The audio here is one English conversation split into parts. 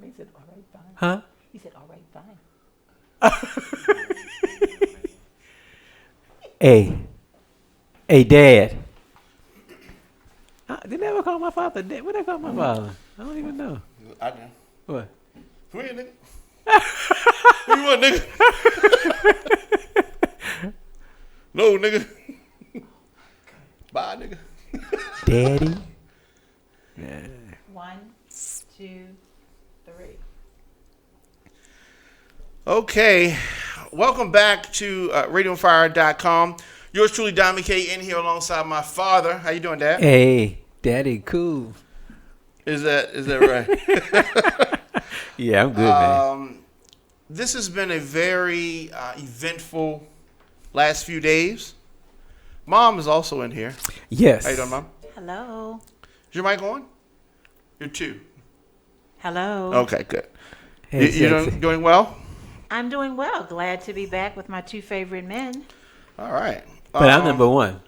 He said, all right, fine. Huh? He said, all right, fine. Hey, Dad. Did they ever call my father Dad? What they call my father? I don't even know. I do. What? Who you, nigga? Who you want, nigga? No, nigga. Bye, nigga. Daddy. Yeah. 1, 2, 3. Okay. Welcome back to RadioFire.com. Yours truly, Don McKay, in here alongside my father. How you doing, Dad? Hey, Daddy, cool. Is that right? Yeah, I'm good, man. This has been a very eventful last few days. Mom is also in here. Yes. How you doing, Mom? Hello. Is your mic on? You're two. Hello. Okay, good. Hey, You're doing well? I'm doing well. Glad to be back with my 2 favorite men. All right. But I'm number one.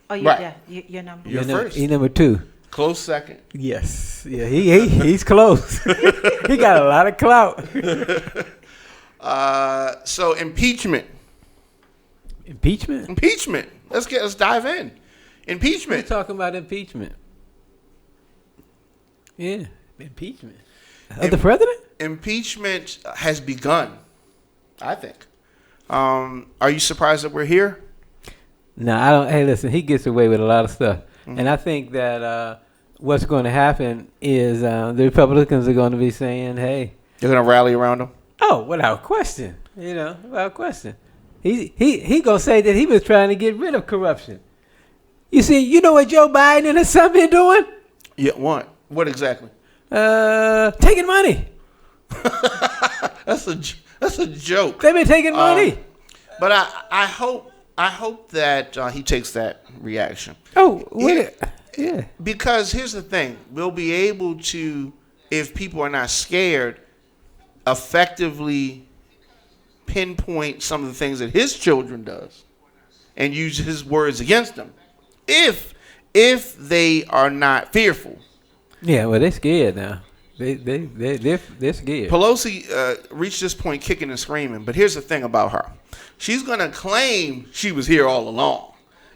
Oh, you're, Right. you're number You're 1. first. He number 2. Close second. Yes. Yeah, he's close. He got a lot of clout. So impeachment. Impeachment? Let's dive in. We're Impeachment. talking about impeachment. Yeah, impeachment. Of the president? Impeachment has begun, I think. Are you surprised that we're here? No, I don't. Hey, listen, he gets away with a lot of stuff. And I think that what's going to happen is the Republicans are going to be saying, hey. You're going to rally around him? Oh, without question. Without question. He going to say that he was trying to get rid of corruption. You see, you know what Joe Biden and his son been doing? Yeah, what? What exactly? Taking money. That's a joke. They've been taking money. But I hope that he takes that reaction. Oh, yeah. Because here's the thing. We'll be able to, if people are not scared, effectively pinpoint some of the things that his children does and use his words against them. If they are not fearful. Yeah, well, they're scared now. They're scared. Pelosi reached this point kicking and screaming, but here's the thing about her. She's going to claim she was here all along.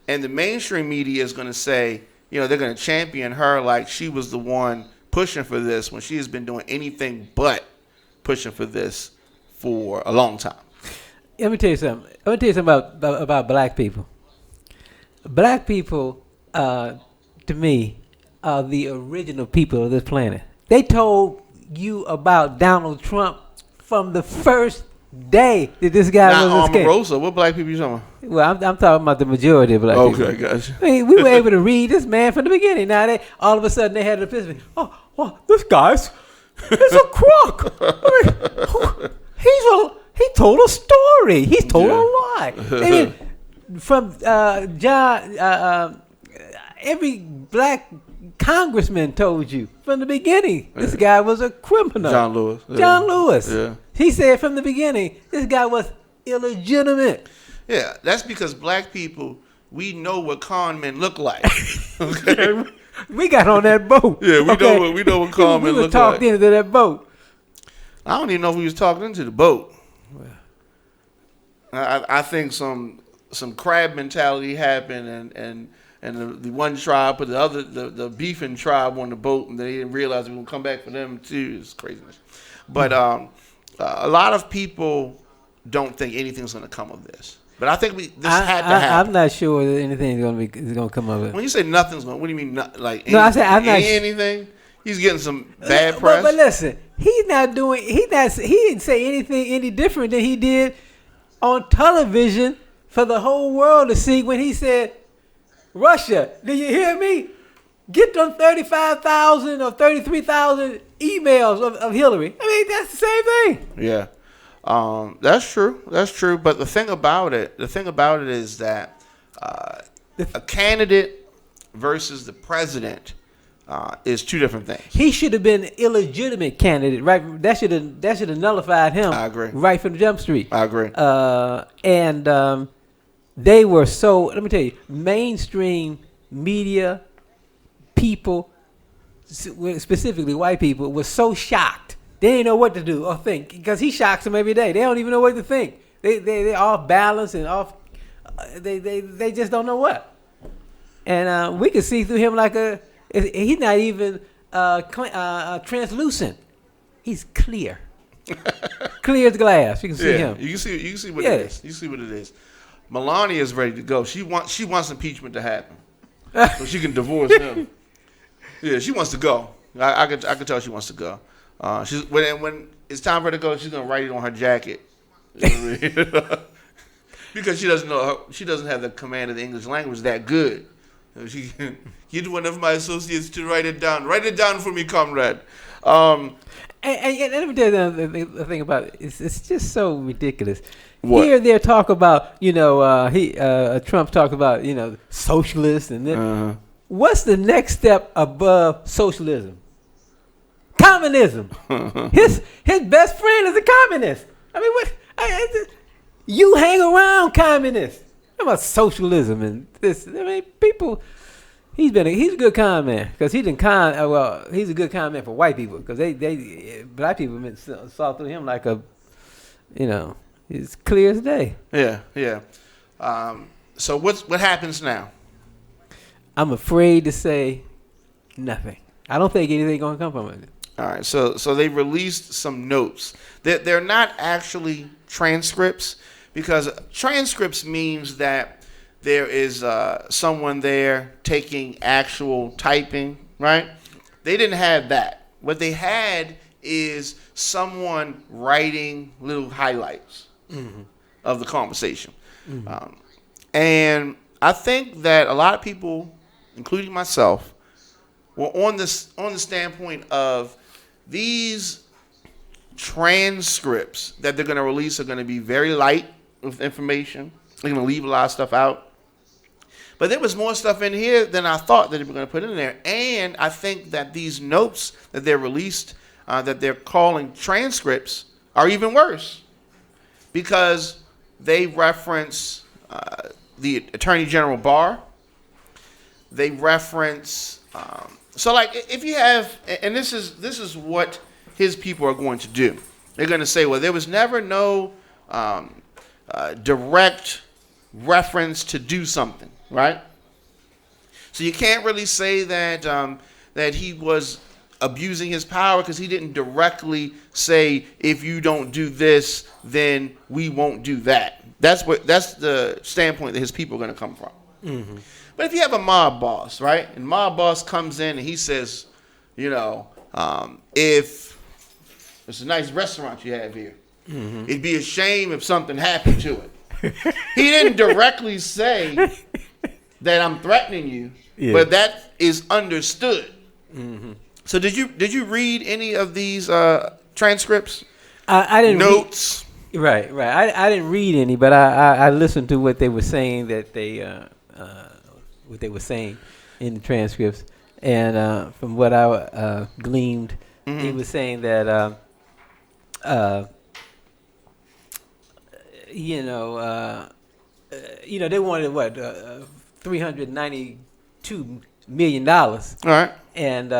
And the mainstream media is going to say, they're going to champion her like she was the one pushing for this when she has been doing anything but pushing for this for a long time. Let me tell you something. About black people. Black people, to me, are the original people of this planet. They told you about Donald Trump from the first day that this guy was a scam. Omarosa, what black people you talking about? Well, I'm talking about the majority of black people. Okay, gotcha. I mean, we were able to read this man from the beginning. Now all of a sudden they had an epiphany. Oh, this guy's he's a crook. I mean, he told a story. He's told a lie. I mean, from John, every black congressman told you from the beginning this guy was a criminal. John Lewis. Yeah. John Lewis. Yeah. He said from the beginning this guy was illegitimate. Yeah, that's because black people, we know what con men look like. Okay. We got on that boat. Yeah, we know what con men look like. We talked into that boat. I don't even know if we was talking into the boat. I think some crab mentality happened, and the one tribe put the beefing tribe on the boat, and they didn't realize we were gonna come back for them too. It's craziness. But a lot of people don't think anything's gonna come of this. But I think this had to happen. I'm not sure that anything's gonna come of it. When you say nothing's gonna, what do you mean? I said I'm not anything. He's getting some bad press. But listen, he didn't say anything any different than he did on television for the whole world to see when he said, Russia, do you hear me? Get them 35,000 or 33,000 emails of Hillary. I mean, that's the same thing. Yeah, that's true. That's true. But the thing about it is that a candidate versus the president is two different things. He should have been an illegitimate candidate, right? That should have nullified him. I agree. Right from the jump street. I agree. And they were so. Let me tell you, mainstream media people, specifically white people, were so shocked they ain't know what to do or think because he shocks them every day. They don't even know what to think. They off balance and off. They just don't know what. And we can see through him like he's not even translucent. He's clear. Clear as glass. You can see him. You can see what it is. You see what it is. Melania is ready to go. She wants impeachment to happen, so she can divorce him. Yeah, she wants to go. I could tell she wants to go. She's when it's time for her to go, she's gonna write it on her jacket. Because she doesn't know she doesn't have the command of the English language that good. She get one of my associates to write it down. Write it down for me, comrade. And let me tell you the thing about it. It's just so ridiculous. What? Here they talk about, Trump talked about, socialists and then what's the next step above socialism? Communism. His best friend is a communist. I mean, what? You hang around communists. How about socialism and this? I mean, people. He's a good con man because he's a good con man for white people because black people saw through him like it's clear as day. Yeah. So what happens now? I'm afraid to say nothing. I don't think anything gonna come from it. All right. So they released some notes. They're not actually transcripts because transcripts means that there is someone there taking actual typing, right? They didn't have that. What they had is someone writing little highlights of the conversation. And I think that a lot of people, including myself, were on the standpoint of these transcripts that they're going to release are going to be very light with information. They're going to leave a lot of stuff out. But there was more stuff in here than I thought that they were going to put in there. And I think that these notes that they're released, that they're calling transcripts, are even worse. Because they reference the Attorney General Barr. They reference... if you have... And this is what his people are going to do. They're going to say, well, there was never no direct reference to do something. Right? So you can't really say that that he was abusing his power because he didn't directly say, if you don't do this, then we won't do that. That's the standpoint that his people are going to come from. Mm-hmm. But if you have a mob boss, right, and mob boss comes in and he says, if it's a nice restaurant you have here, it'd be a shame if something happened to it. He didn't directly say that I'm threatening you, but that is understood. So did you read any of these transcripts? I didn't notes. Right. I didn't read any, but I listened to what they were saying what they were saying in the transcripts, and from what I gleaned, he was saying that they wanted what $392 million. All right. And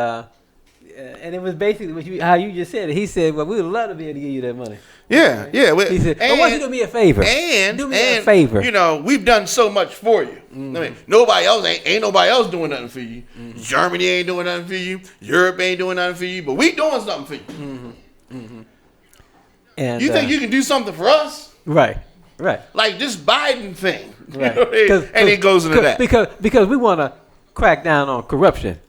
it was basically how you just said it. He said, "Well, we would love to be able to give you that money." Yeah, right? yeah. He said, "But why don't you do me a favor? Do me a favor. We've done so much for you. I mean, nobody else ain't nobody else doing nothing for you. Germany ain't doing nothing for you. Europe ain't doing nothing for you. But we doing something for you. And you think you can do something for us? Right. Like this Biden thing, right? And it goes into that because we want to crack down on corruption.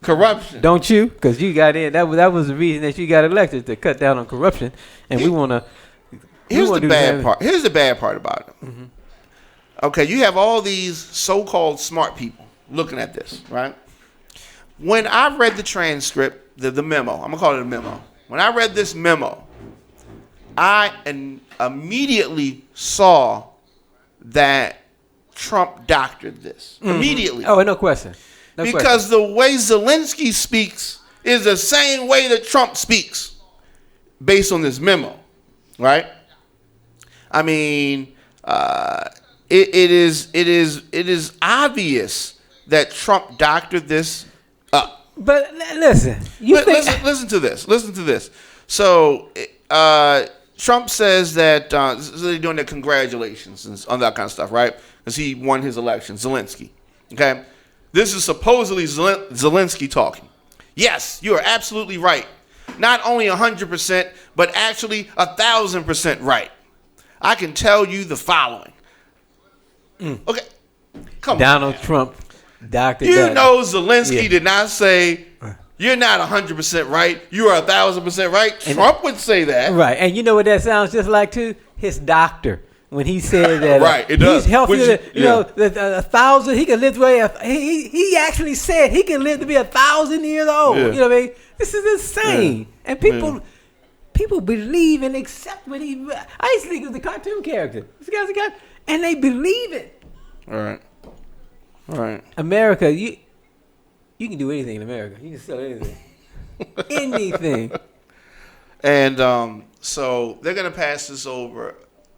Don't you? Because you got in. That was the reason that you got elected, to cut down on corruption, and we want to. Here's the bad part. Here's the bad part about it. Okay, you have all these so-called smart people looking at this, right? When I read the transcript, the memo, I'm gonna call it a memo. When I read this memo, I immediately saw that Trump doctored this. Immediately. Oh, no question. Because the way Zelensky speaks is the same way that Trump speaks, based on this memo, right? I mean, it is obvious that Trump doctored this up. But listen, listen to this. So Trump says that so they're doing their congratulations and all that kind of stuff, right? Because he won his election, Zelensky. Okay, this is supposedly Zelensky talking. Yes, you are absolutely right. Not only 100%, but actually 1,000% right. I can tell you the following. Okay, come Donald on. Trump, Dr. You Dad. know Zelensky Yeah. did not say, you're not 100% right. You are 1,000% right. Trump would say that. Right, and you know what that sounds just like too? His doctor. When he said that Right, it he's does. healthier, Which- than, you know, 1,000, he can live to be, he actually said he can live to be 1,000 years old. Yeah. You know what I mean? This is insane. Yeah. And people believe and accept what he, I used to think he was a cartoon character. This guy's a guy, and they believe it. All right. America, you can do anything in America. You can sell anything. Anything. And so they're going to pass this over.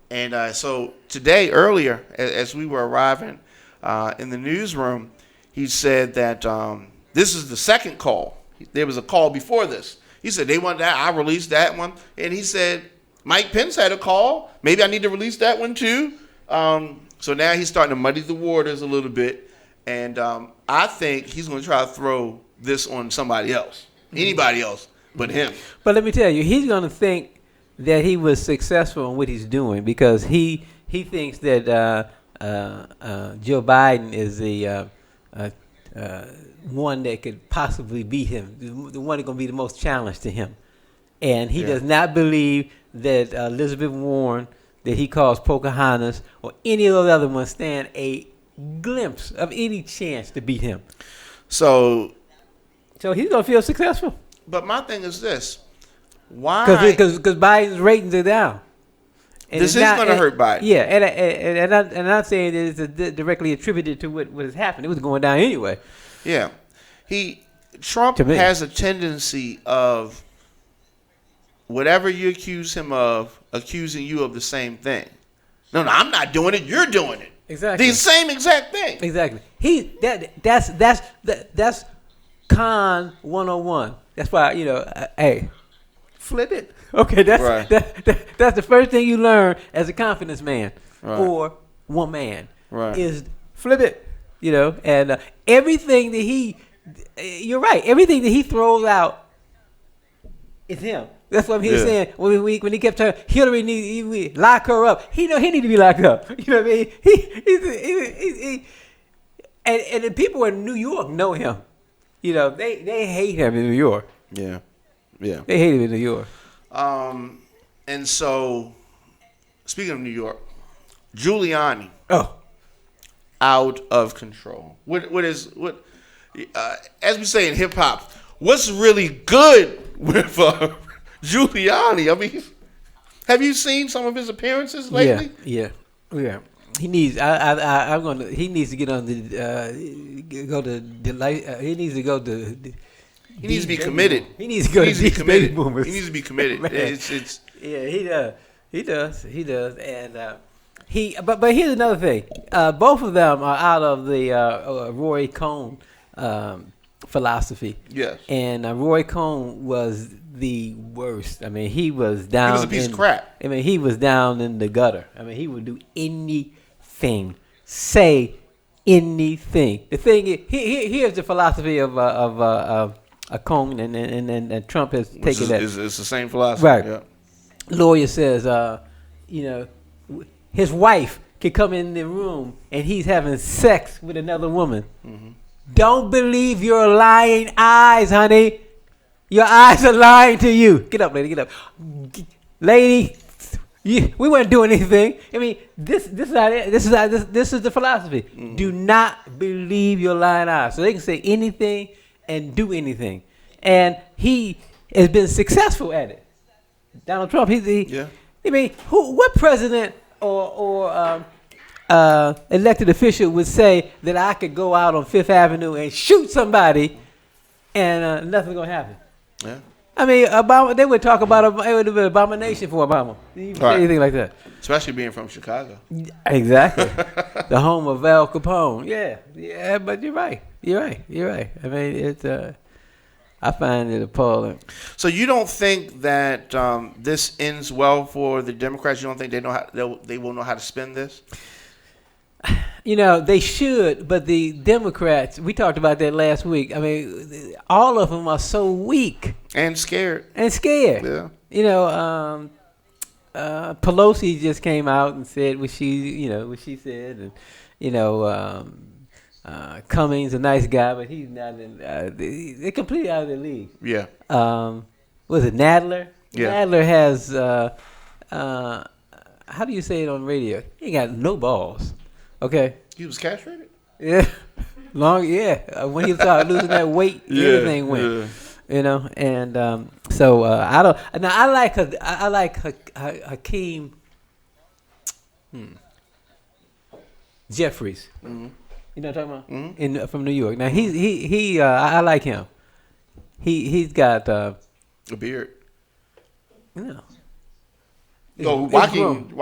And so today, earlier, as we were arriving in the newsroom, he said that this is the second call. There was a call before this. He said they want that. I released that one. And he said Mike Pence had a call. Maybe I need to release that one too. So now he's starting to muddy the waters a little bit. And I think he's going to try to throw this on somebody else. Anybody else but him. But let me tell you, he's going to think that he was successful in what he's doing because he thinks that Joe Biden is the one that could possibly beat him, the one that's going to be the most challenge to him. And he does not believe that Elizabeth Warren, that he calls Pocahontas, or any of those other ones stand a glimpse of any chance to beat him. So he's going to feel successful. But my thing is this. Why? Because Biden's ratings are down. And This it's is going to hurt Biden. Yeah, and I'm not saying that it's directly attributed to what has happened. It was going down anyway. Yeah. Trump To me. has a tendency of whatever you accuse him of, accusing you of the same thing. No, I'm not doing it. You're doing it. Exactly. The same exact thing. Exactly. That's con 101. That's why, hey, flip it. Okay, Right. that's the first thing you learn as a confidence man Right. or woman Right. is flip it. And everything that you're right. Everything that he throws out is him. That's what he's saying. When he kept telling Hillary needs lock her up, he need to be locked up. You know what I mean? And the people in New York know him. They hate him in New York. Yeah. They hate him in New York. And so, speaking of New York, Giuliani Oh, out of control. As we say in hip hop, what's really good with Giuliani? I mean, have you seen some of his appearances lately? Yeah. He needs. I'm gonna. He needs to get on the. Go to the light. He needs to go to. He needs to be committed. He needs to go to be these baby committed. boomers. He needs to be committed. Man. It's Yeah, he does. He does. And But here's another thing. Both of them are out of the Roy Cohn philosophy. Yes. And Roy Cohn was the worst. I mean, he was down. He was a piece of crap. I mean, he was down in the gutter. I mean, he would do anything, say anything. The thing is, here's the philosophy of Cohn, and Trump has taken that. It's the same philosophy. Right. Yeah. Lawyer says, his wife can come in the room and he's having sex with another woman. Mm-hmm. Don't believe your lying eyes, honey. Your eyes are lying to you. Get up, lady. Get up, lady. We weren't doing anything. I mean, this is the philosophy. Mm-hmm. Do not believe your lying eyes. So they can say anything and do anything, and he has been successful at it. Donald Trump. Yeah. I mean, what president or elected official would say that I could go out on Fifth Avenue and shoot somebody and nothing's gonna happen? Yeah. I mean, Obama. They would talk about it would have been an abomination for Obama. You say anything like that? Especially being from Chicago. Exactly, the home of Al Capone. Yeah, but you're right. I mean, it's. I find it appalling. So you don't think that this ends well for the Democrats? You don't think they will know how to spin this? They should, but the Democrats, we talked about that last week. I mean, all of them are so weak And scared. and scared. Yeah. Pelosi just came out and said what she said, and Cummings a nice guy, but he's not in. They're completely out of the league. Yeah. Was it Nadler? Yeah. Nadler has how do you say it on radio? He ain't got no balls. Okay. He was castrated? Yeah. When he started losing that weight, everything went. Yeah. And so I don't. Now I like Hakeem Jeffries. Mm-hmm. You know what I'm talking about? Mm-hmm. From New York. Now he I like him. He's got A beard. no. No, Joaquin.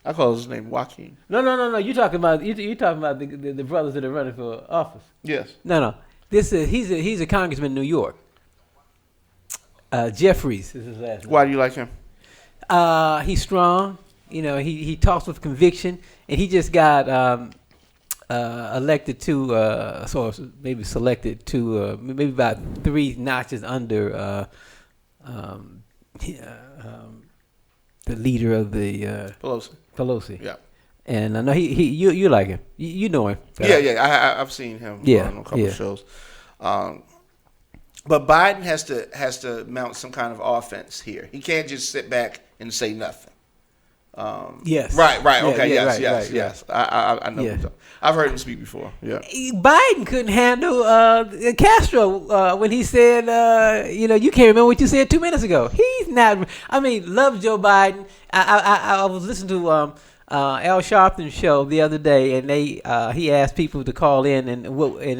I call his name Joaquin. No. You talking about the brothers that are running for office? Yes. No. He's a congressman in New York. Jeffries is his last name. Why do you like him? He's strong. He talks with conviction, and he just got elected to, maybe selected to, maybe about 3 notches under the leader of the Pelosi. Yeah. And I know you like him. You know him. Yeah. I've seen him on a couple of shows. But Biden has to mount some kind of offense here. He can't just sit back and say nothing. Yes. Right. Yeah, Okay. yeah, Yes. I know. Yeah. I've heard him speak before. Yeah. Biden couldn't handle Castro when he said, you can't remember what you said 2 minutes ago. He's not. I mean, love Joe Biden. I was listening to Al Sharpton's show the other day, and he asked people to call in and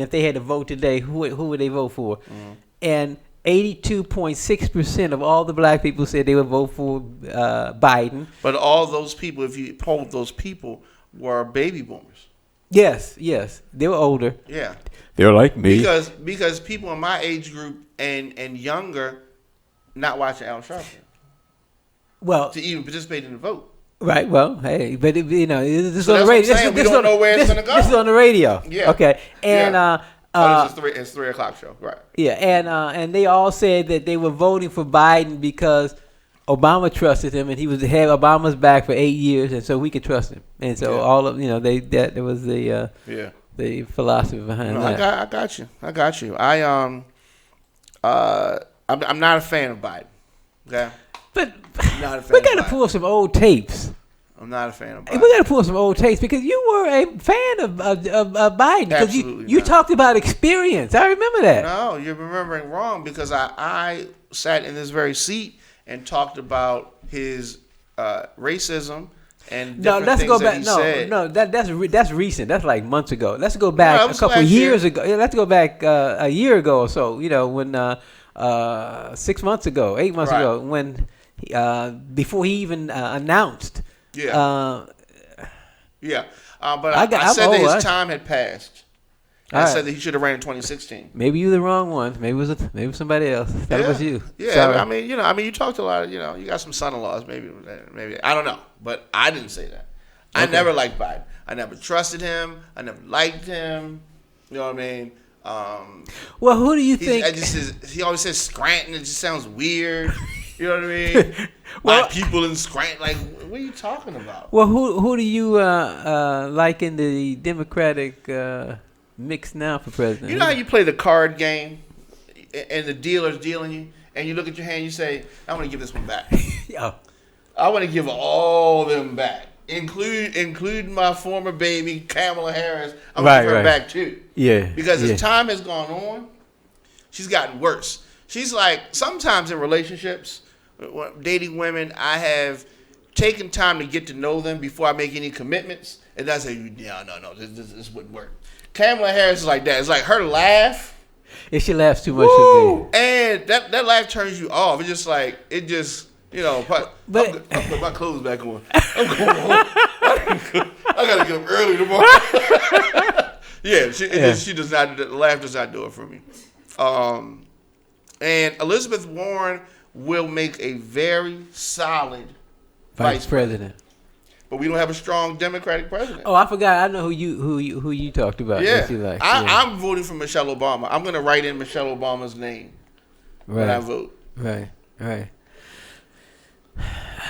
if they had to vote today, who would they vote for? Mm-hmm. And 82.6% of all the black people said they would vote for Biden. But all those people, if you polled those people, were baby boomers. Yes, they were older. Yeah, they're like me. Because people in my age group and younger, not watching Al Sharpton. Well, to even participate in the vote. Right. Well, hey, but this is so on the radio. We don't know where it's gonna go. This is on the radio. Yeah. Okay. And it's 3 o'clock show. Right. Yeah, and they all said that they were voting for Biden because Obama trusted him, and he was had Obama's back for 8 years, and so we could trust him. And so all of that was the philosophy behind that. I got you. I'm not a fan of Biden. Okay. But we got to pull some old tapes. I'm not a fan of Biden. We got to pull some old tapes because you were a fan of Biden. Because you talked about experience. I remember that. No, you're remembering wrong because I sat in this very seat and talked about his racism and different things that he said. No, that's recent. That's like months ago. Let's go back a couple of years ago. Yeah, let's go back a year ago or so. When 6 months ago, 8 months ago, when before he even announced. Yeah. But I said that his time had passed. I said that he should have ran in 2016. Maybe you're the wrong one. Maybe it was somebody else. That was you. Yeah. Sorry. I mean, you talked a lot. You got some son-in-laws. Maybe I don't know, but I didn't say that. I never liked Biden. I never trusted him. I never liked him. You know what I mean? Well, who do you think? He always says Scranton. It just sounds weird. You know what I mean? My people in Scranton. Like, what are you talking about? Well, who do you like in the Democratic mix now for president? You know how you play the card game, and the dealer's dealing you, and you look at your hand, you say, "I want to give this one back." Yeah. I want to give all them back, including my former baby Kamala Harris. I'm gonna give her back too. Yeah. Because as time has gone on, she's gotten worse. She's like, sometimes in relationships, dating women, I have taken time to get to know them before I make any commitments. And I say, no, this wouldn't work. Kamala Harris is like that. It's like her laugh. If she laughs too much with me. And that laugh turns you off. It's just like, I'm put my clothes back on. I'm going home. I got to get up early tomorrow. She does not, the laugh does not do it for me. And Elizabeth Warren will make a very solid Vice president. But we don't have a strong Democratic president. Oh, I forgot. I know who you talked about. Yeah, What you like. I'm voting for Michelle Obama. I'm going to write in Michelle Obama's name when I vote. Right.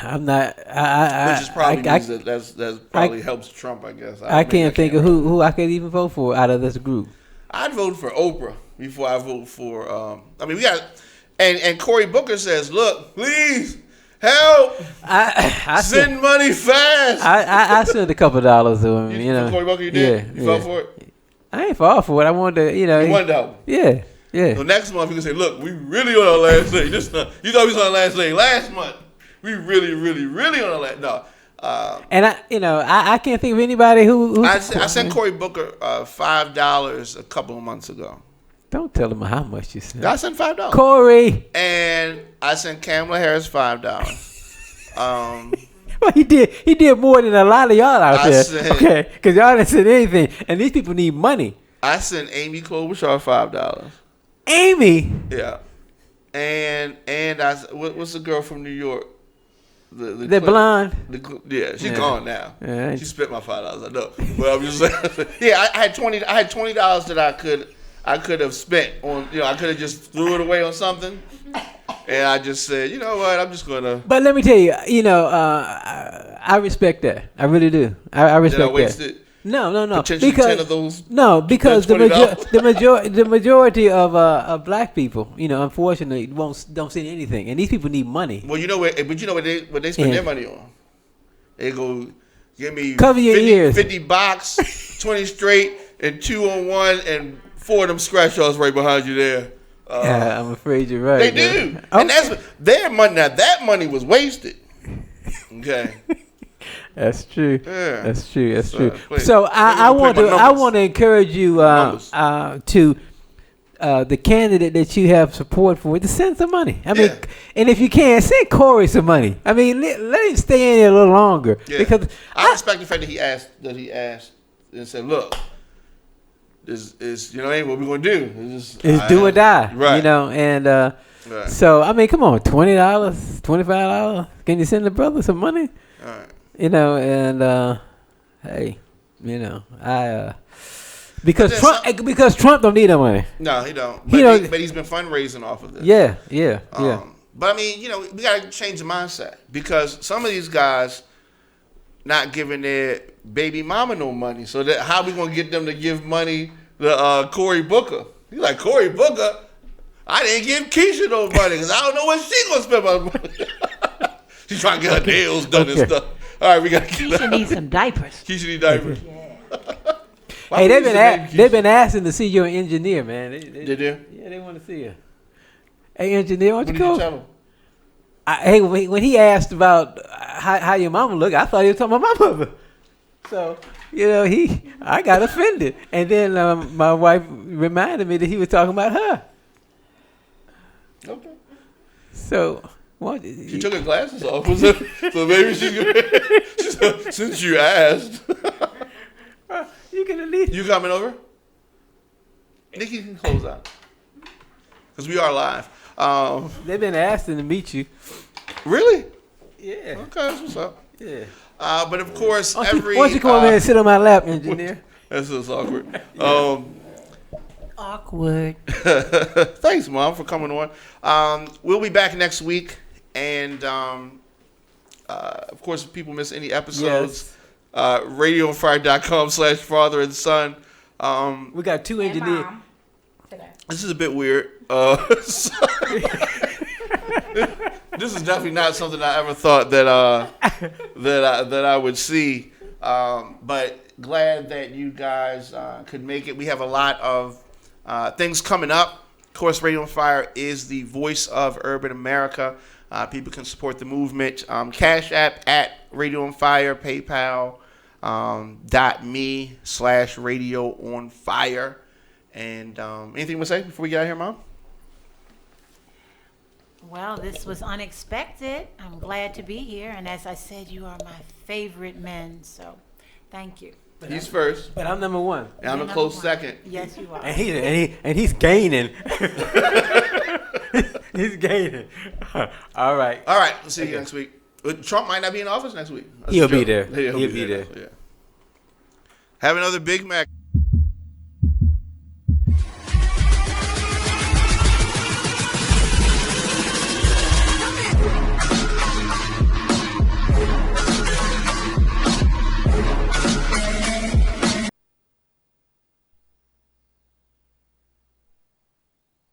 I'm not. Which is probably that probably helps Trump, I guess. I can't think of who I could even vote for out of this group. I'd vote for Oprah before I vote for. We got, and Cory Booker says, "Look, please help. I send money fast." I sent a couple dollars to him. You know, for Cory Booker, you did. Yeah, you fought for it. I ain't fall for it. I wanted to, You wanted to help. Yeah. So next month you can say, "Look, we really on our last day. You thought we was on our last day last month. We really on our last no." And I can't think of anybody who I sent Cory Booker $5 a couple of months ago. Don't tell him how much you sent. I sent $5. Corey. And I sent Kamala Harris $5. Well, he did more than a lot of y'all out there. Okay, because y'all didn't send anything, and these people need money. I sent Amy Klobuchar $5. Amy. Yeah. And what's the girl from New York? The blonde. She's gone now. Yeah. She spent my $5. I know, but I'm just saying. Yeah, I had $20 that I could have spent on. I could have just threw it away on something, and I just said, you know what, I'm just gonna. But let me tell you, I respect that. I really do. I respect Did I waste it? No. Potentially 10 of those. No, because the majority of black people, unfortunately, don't see anything, and these people need money. Well, what they spend their money on? They go give me cover your ears. 50 box, 20 straight, and 2 on 1, and 4 of them scratch offs right behind you there. I'm afraid you're right. They do, and that's their money. Now that money was wasted. Okay. That's true. Yeah. That's true. So I want to encourage you to the candidate that you have support for to send some money. I mean, and if you can, send Corey some money. I mean, let him stay in here a little longer. Yeah. Because I respect the fact that he asked and said, "Look, this is ain't what we're gonna do. It's do or die." Right. And right. So I mean, come on, $20, $25. Can you send the brother some money? All right. Hey, because Trump don't need no money. No, he don't. But he's been fundraising off of this. Yeah. But I mean, we gotta change the mindset because some of these guys not giving their baby mama no money. So that how we gonna get them to give money to Cory Booker? He's like, Cory Booker, I didn't give Keisha no money because I don't know what she gonna spend my money. She's trying to get her nails done and stuff. All right, we got to Keisha needs some diapers. Keisha needs diapers. Yeah. Hey, they've been asking to see your engineer, man. They do? Yeah, they want to see you. Hey, engineer, why don't you What go? did you tell him? Hey, when he asked about how your mama look, I thought he was talking about my mother. So, I got offended. And then my wife reminded me that he was talking about her. Okay. So... She took her glasses off, so maybe she since you asked. You can at least. You coming over? Nikki can close out. Because we are live. They've been asking to meet you. Really? Yeah. Okay, that's what's up. Yeah. But of course, why don't you come over here and sit on my lap, engineer? That's just awkward. Awkward. Thanks, Mom, for coming on. We'll be back next week. And, of course, if people miss any episodes, radioonfire.com/father and son. We got 2 engineers. This is a bit weird. This is definitely not something I ever thought that I would see. But glad that you guys could make it. We have a lot of things coming up. Of course, Radio on Fire is the voice of urban America. People can support the movement. Cash App at Radio on Fire, PayPal .me/Radio on Fire. And anything to say before we get out of here, Mom? Well, this was unexpected. I'm glad to be here. And as I said, you are my favorite men. So thank you. He's first, But I'm number one. and I'm You're a close number one. second. Yes, you are. And he's gaining. He's gaining. All right. All right, we'll see you next week. Trump might not be in office next week. That's He'll a be joke. there. He'll be there. Yeah. Have another Big Mac.